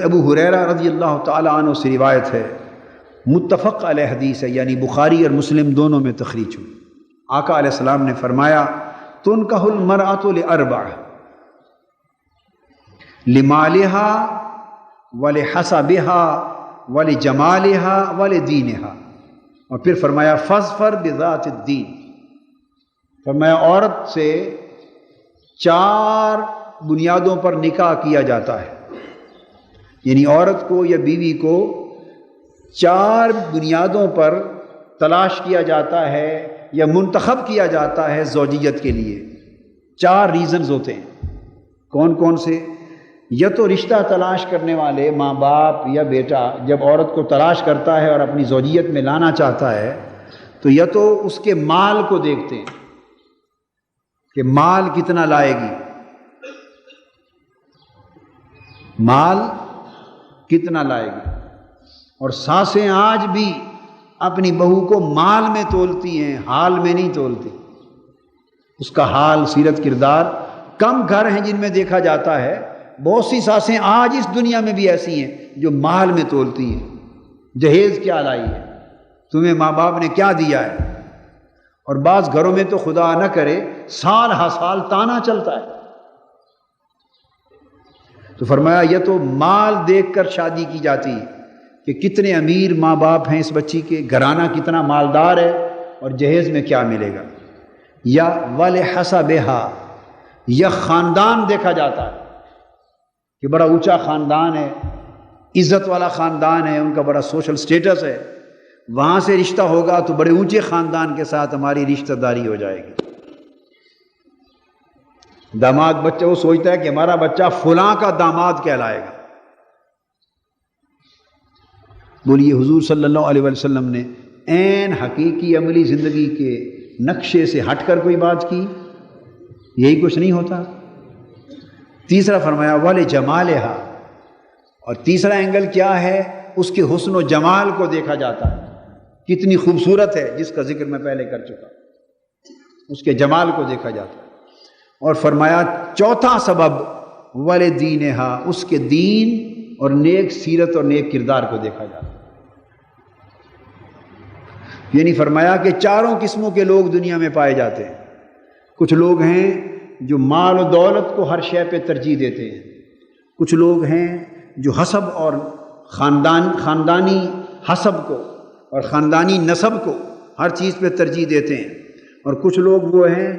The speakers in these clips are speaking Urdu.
ابو ہریرہ رضی اللہ تعالی عنہ سے روایت ہے، متفق علیہ حدیث ہے، یعنی بخاری اور مسلم دونوں میں تخریج ہوئی۔ آقا علیہ السلام نے فرمایا تنکح المرأۃ لاربع، لمالہا ولحسبہا ولجمالہا ولدینہا، اور پھر فرمایا فاظفر بذات الدین۔ فرمایا عورت سے 4 بنیادوں پر نکاح کیا جاتا ہے، یعنی عورت کو یا بیوی کو 4 بنیادوں پر تلاش کیا جاتا ہے یا منتخب کیا جاتا ہے زوجیت کے لیے۔ 4 ریزنز ہوتے ہیں۔ کون کون سے؟ یا تو رشتہ تلاش کرنے والے ماں باپ یا بیٹا جب عورت کو تلاش کرتا ہے اور اپنی زوجیت میں لانا چاہتا ہے تو یا تو اس کے مال کو دیکھتے ہیں کہ مال کتنا لائے گی، مال کتنا لائے گی۔ اور ساسیں آج بھی اپنی بہو کو مال میں تولتی ہیں، حال میں نہیں تولتی۔ اس کا حال، سیرت، کردار، کم گھر ہیں جن میں دیکھا جاتا ہے۔ بہت سی ساسیں آج اس دنیا میں بھی ایسی ہیں جو مال میں تولتی ہیں، جہیز کیا لائی ہے، تمہیں ماں باپ نے کیا دیا ہے۔ اور بعض گھروں میں تو خدا نہ کرے سال ہر سال تانا چلتا ہے۔ تو فرمایا یہ تو مال دیکھ کر شادی کی جاتی ہے کہ کتنے امیر ماں باپ ہیں اس بچی کے، گھرانہ کتنا مالدار ہے اور جہیز میں کیا ملے گا۔ یا ولحسبہا، یا خاندان دیکھا جاتا ہے کہ بڑا اونچا خاندان ہے، عزت والا خاندان ہے، ان کا بڑا سوشل سٹیٹس ہے، وہاں سے رشتہ ہوگا تو بڑے اونچے خاندان کے ساتھ ہماری رشتہ داری ہو جائے گی۔ داماد بچہ وہ سوچتا ہے کہ ہمارا بچہ فلاں کا داماد کہلائے گا۔ بولیے حضور صلی اللہ علیہ وسلم نے عین حقیقی عملی زندگی کے نقشے سے ہٹ کر کوئی بات کی؟ یہی کچھ نہیں ہوتا۔ تیسرا فرمایا ولجمالہا، اور تیسرا اینگل کیا ہے؟ اس کے حسن و جمال کو دیکھا جاتا ہے، کتنی خوبصورت ہے، جس کا ذکر میں پہلے کر چکا، اس کے جمال کو دیکھا جاتا ہے۔ اور فرمایا چوتھا سبب ولدینہا، اس کے دین اور نیک سیرت اور نیک کردار کو دیکھا جاتا ہے۔ یعنی فرمایا کہ 4 قسموں کے لوگ دنیا میں پائے جاتے ہیں۔ کچھ لوگ ہیں جو مال و دولت کو ہر شے پہ ترجیح دیتے ہیں، کچھ لوگ ہیں جو حسب اور خاندانی حسب کو اور خاندانی نسب کو ہر چیز پہ ترجیح دیتے ہیں، اور کچھ لوگ وہ ہیں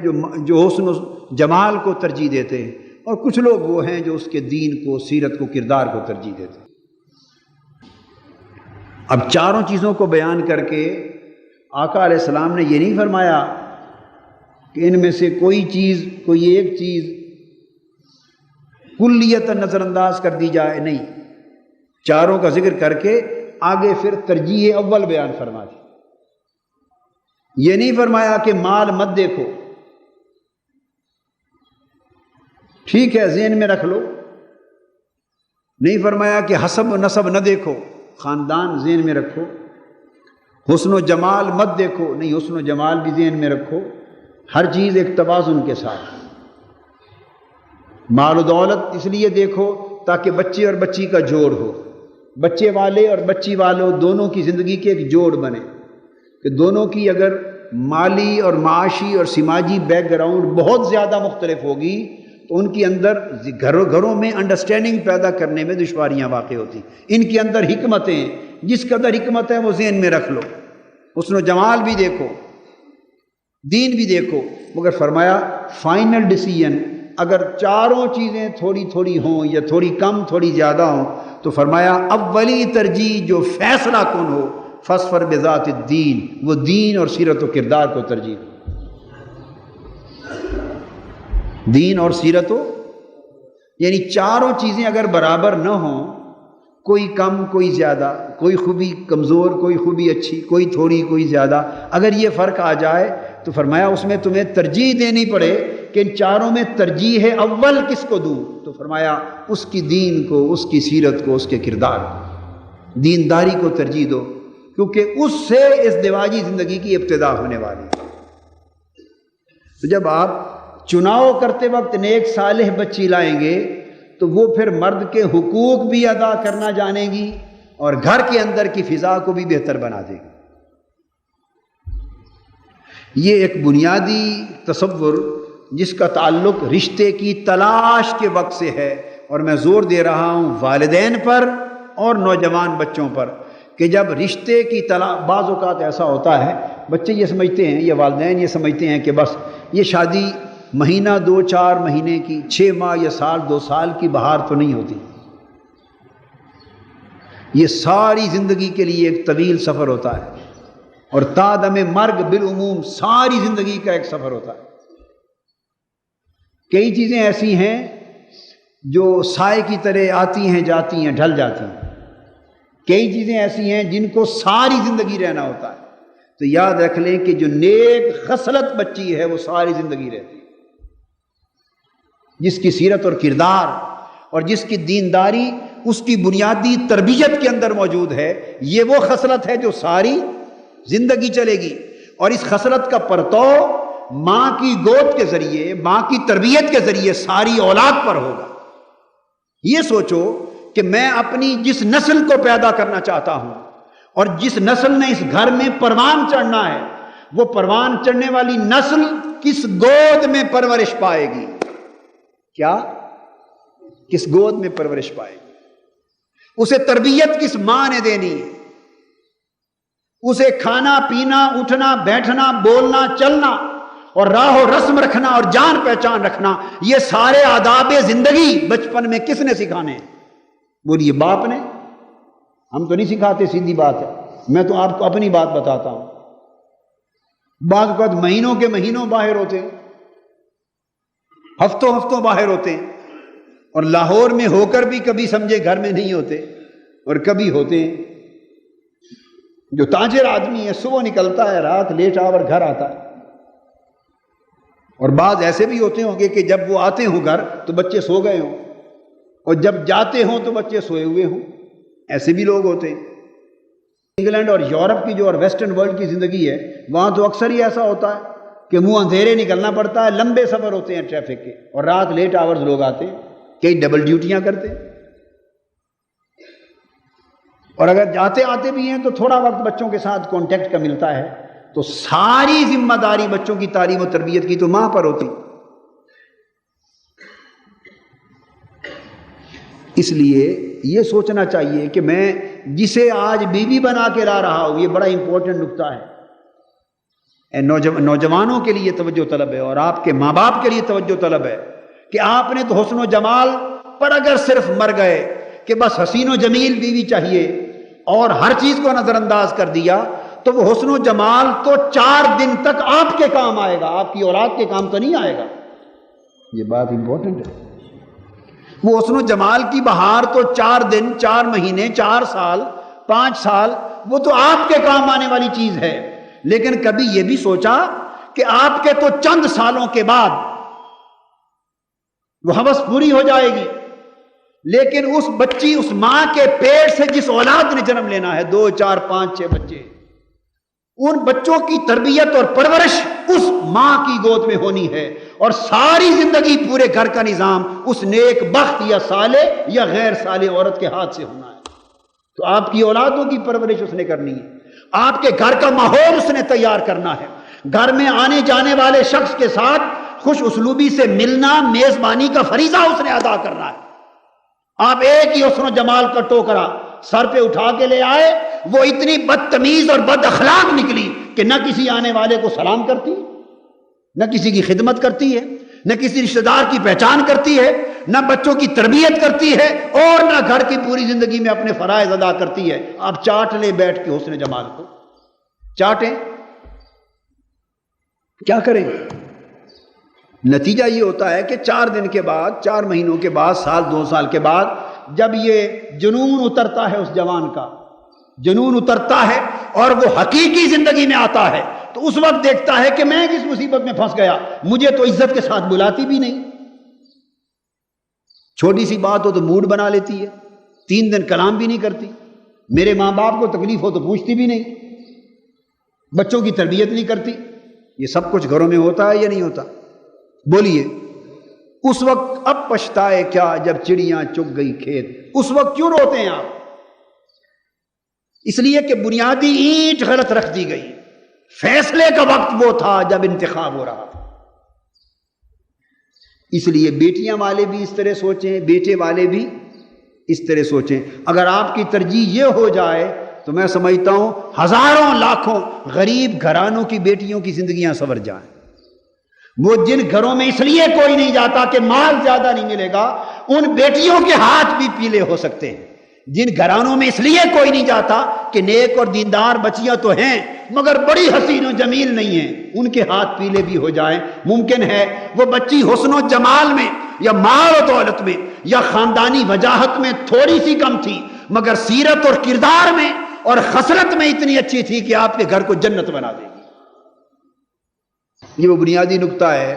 جو حسن و جمال کو ترجیح دیتے ہیں، اور کچھ لوگ وہ ہیں جو اس کے دین کو، سیرت کو، کردار کو ترجیح دیتے ہیں۔ اب 4 چیزوں کو بیان کر کے آقا علیہ السلام نے یہ نہیں فرمایا کہ ان میں سے کوئی ایک چیز کلیت نظر انداز کر دی جائے، نہیں، 4 کا ذکر کر کے آگے پھر ترجیح اول بیان فرما دی۔ یہ نہیں فرمایا کہ مال مت دیکھو، ٹھیک ہے ذہن میں رکھ لو، نہیں فرمایا کہ حسب و نسب نہ دیکھو، خاندان ذہن میں رکھو، حسن و جمال مت دیکھو، نہیں حسن و جمال بھی ذہن میں رکھو، ہر چیز ایک توازن کے ساتھ۔ مال و دولت اس لیے دیکھو تاکہ بچے اور بچی کا جوڑ ہو، بچے والے اور بچی والوں دونوں کی زندگی کے ایک جوڑ بنے، کہ دونوں کی اگر مالی اور معاشی اور سماجی بیک گراؤنڈ بہت زیادہ مختلف ہوگی تو ان کے اندر گھروں میں انڈرسٹینڈنگ پیدا کرنے میں دشواریاں واقع ہوتی۔ ان کے اندر حکمتیں، جس قدر حکمت ہے وہ ذہن میں رکھ لو، حسن و جمال بھی دیکھو، دین بھی دیکھو، مگر فرمایا فائنل ڈیسیژن اگر 4 چیزیں تھوڑی تھوڑی ہوں یا تھوڑی کم تھوڑی زیادہ ہوں تو فرمایا اولی ترجیح جو فیصلہ کن ہو فاظفر بذات الدین، وہ دین اور سیرت و کردار کو ترجیح دو۔ دین اور سیرت ہو، یعنی 4 چیزیں اگر برابر نہ ہوں، کوئی کم کوئی زیادہ، کوئی خوبی کمزور کوئی خوبی اچھی، کوئی تھوڑی کوئی زیادہ، اگر یہ فرق آ جائے تو فرمایا اس میں تمہیں ترجیح دینی پڑے کہ ان 4 میں ترجیح اول کس کو دوں، تو فرمایا اس کی دین کو، اس کی سیرت کو، اس کے کردار کو، دینداری کو ترجیح دو، کیونکہ اس سے ازدواجی زندگی کی ابتدا ہونے والی ہے۔ تو جب آپ چناؤ کرتے وقت نیک صالح بچی لائیں گے تو وہ پھر مرد کے حقوق بھی ادا کرنا جانے گی اور گھر کے اندر کی فضا کو بھی بہتر بنا دے گی۔ یہ ایک بنیادی تصور جس کا تعلق رشتے کی تلاش کے وقت سے ہے، اور میں زور دے رہا ہوں والدین پر اور نوجوان بچوں پر کہ جب رشتے کی تلاش، بعض اوقات ایسا ہوتا ہے بچے یہ سمجھتے ہیں یا والدین یہ سمجھتے ہیں کہ بس یہ شادی مہینہ 2-4 مہینے کی، 6 ماہ یا سال 2 سال کی بہار تو نہیں ہوتی، یہ ساری زندگی کے لیے ایک طویل سفر ہوتا ہے، اور تا دم مرگ بالعموم ساری زندگی کا ایک سفر ہوتا ہے۔ کئی چیزیں ایسی ہیں جو سائے کی طرح آتی ہیں جاتی ہیں، ڈھل جاتی ہیں، کئی چیزیں ایسی ہیں جن کو ساری زندگی رہنا ہوتا ہے۔ تو یاد رکھ لیں کہ جو نیک خصلت بچی ہے وہ ساری زندگی رہتی ہے، جس کی سیرت اور کردار اور جس کی دینداری اس کی بنیادی تربیت کے اندر موجود ہے، یہ وہ خصلت ہے جو ساری زندگی چلے گی، اور اس خصلت کا پرتو ماں کی گود کے ذریعے، ماں کی تربیت کے ذریعے ساری اولاد پر ہوگا۔ یہ سوچو کہ میں اپنی جس نسل کو پیدا کرنا چاہتا ہوں اور جس نسل نے اس گھر میں پروان چڑھنا ہے، وہ پروان چڑھنے والی نسل کس گود میں پرورش پائے گی؟ کیا؟ کس گود میں پرورش پائے گی؟ اسے تربیت کس ماں نے دینی ہے؟ اسے کھانا پینا، اٹھنا بیٹھنا، بولنا چلنا اور راہ و رسم رکھنا اور جان پہچان رکھنا، یہ سارے آداب زندگی بچپن میں کس نے سکھانے ہیں؟ بولیے باپ نے؟ ہم تو نہیں سکھاتے، سیدھی بات ہے، میں تو آپ کو اپنی بات بتاتا ہوں۔ بعض اوقات مہینوں کے مہینوں باہر ہوتے ہیں، ہفتوں ہفتوں باہر ہوتے ہیں، اور لاہور میں ہو کر بھی کبھی سمجھے گھر میں نہیں ہوتے، اور کبھی ہوتے ہیں۔ جو تاجر آدمی ہے صبح نکلتا ہے، رات لیٹ آور گھر آتا ہے، اور بعض ایسے بھی ہوتے ہوں گے کہ جب وہ آتے ہوں گھر تو بچے سو گئے ہوں، اور جب جاتے ہوں تو بچے سوئے ہوئے ہوں، ایسے بھی لوگ ہوتے ہیں۔ انگلینڈ اور یورپ کی جو اور ویسٹرن ورلڈ کی زندگی ہے، وہاں تو اکثر ہی ایسا ہوتا ہے کہ منہ اندھیرے نکلنا پڑتا ہے، لمبے سفر ہوتے ہیں ٹریفک کے، اور رات لیٹ آورز لوگ آتے ہیں، کئی ڈبل ڈیوٹیاں کرتے ہیں، اور اگر جاتے آتے بھی ہیں تو تھوڑا وقت بچوں کے ساتھ کانٹیکٹ کا ملتا ہے، تو ساری ذمہ داری بچوں کی تعلیم و تربیت کی تو ماں پر ہوتی۔ اس لیے یہ سوچنا چاہیے کہ میں جسے آج بیوی بنا کے لا رہا ہوں، یہ بڑا امپورٹنٹ نکتہ ہے، نوجوانوں کے لیے توجہ طلب ہے، اور آپ کے ماں باپ کے لیے توجہ طلب ہے کہ آپ نے تو حسن و جمال پر اگر صرف مر گئے کہ بس حسین و جمیل بیوی چاہیے اور ہر چیز کو نظر انداز کر دیا، تو وہ حسن و جمال تو 4 دن تک آپ کے کام آئے گا، آپ کی اولاد کے کام تو نہیں آئے گا۔ یہ بات امپورٹنٹ ہے۔ وہ حسن و جمال کی بہار تو 4 دن، 4 مہینے، 4 سال، 5 سال، وہ تو آپ کے کام آنے والی چیز ہے، لیکن کبھی یہ بھی سوچا کہ آپ کے تو چند سالوں کے بعد وہ ہوس پوری ہو جائے گی، لیکن اس بچی، اس ماں کے پیٹ سے جس اولاد نے جنم لینا ہے، 2 4 5 6 بچے، ان بچوں کی تربیت اور پرورش اس ماں کی گود میں ہونی ہے، اور ساری زندگی پورے گھر کا نظام اس نیک بخت یا صالح یا غیر صالح عورت کے ہاتھ سے ہونا ہے۔ تو آپ کی اولادوں کی پرورش اس نے کرنی ہے، آپ کے گھر کا ماحول اس نے تیار کرنا ہے، گھر میں آنے جانے والے شخص کے ساتھ خوش اسلوبی سے ملنا، میزبانی کا فریضہ اس نے ادا کرنا ہے۔ آپ ایک ہی حسن و جمال کا ٹوکرا سر پہ اٹھا کے لے آئے، وہ اتنی بدتمیز اور بد اخلاق نکلی کہ نہ کسی آنے والے کو سلام کرتی، نہ کسی کی خدمت کرتی ہے، نہ کسی رشتہ دار کی پہچان کرتی ہے، نہ بچوں کی تربیت کرتی ہے، اور نہ گھر کی پوری زندگی میں اپنے فرائض ادا کرتی ہے۔ آپ چاٹ لیں بیٹھ کے حسن جمال کو، چاٹیں، کیا کریں؟ نتیجہ یہ ہوتا ہے کہ 4 دن کے بعد، 4 مہینوں کے بعد، سال 2 سال کے بعد جب یہ جنون اترتا ہے، اس جوان کا جنون اترتا ہے اور وہ حقیقی زندگی میں آتا ہے، تو اس وقت دیکھتا ہے کہ میں کس مصیبت میں پھنس گیا، مجھے تو عزت کے ساتھ بلاتی بھی نہیں، چھوٹی سی بات ہو تو موڈ بنا لیتی ہے، 3 دن کلام بھی نہیں کرتی، میرے ماں باپ کو تکلیف ہو تو پوچھتی بھی نہیں، بچوں کی تربیت نہیں کرتی۔ یہ سب کچھ گھروں میں ہوتا ہے یا نہیں ہوتا؟ بولیے۔ اس وقت اب پچھتائے کیا جب چڑیاں چگ گئی کھیت. اس وقت کیوں روتے ہیں آپ؟ اس لیے کہ بنیادی اینٹ غلط رکھ دی گئی. فیصلے کا وقت وہ تھا جب انتخاب ہو رہا تھا. اس لیے بیٹیاں والے بھی اس طرح سوچیں، بیٹے والے بھی اس طرح سوچیں. اگر آپ کی ترجیح یہ ہو جائے تو میں سمجھتا ہوں ہزاروں لاکھوں غریب گھرانوں کی بیٹیوں کی زندگیاں سنور جائیں. وہ جن گھروں میں اس لیے کوئی نہیں جاتا کہ مال زیادہ نہیں ملے گا، ان بیٹیوں کے ہاتھ بھی پیلے ہو سکتے ہیں. جن گھرانوں میں اس لیے کوئی نہیں جاتا کہ نیک اور دیندار بچیاں تو ہیں مگر بڑی حسین و جمیل نہیں ہیں، ان کے ہاتھ پیلے بھی ہو جائیں. ممکن ہے وہ بچی حسن و جمال میں یا مال و دولت میں یا خاندانی وجاہت میں تھوڑی سی کم تھی، مگر سیرت اور کردار میں اور خصلت میں اتنی اچھی تھی کہ آپ کے گھر کو جنت بنا دے گی. یہ وہ بنیادی نقطہ ہے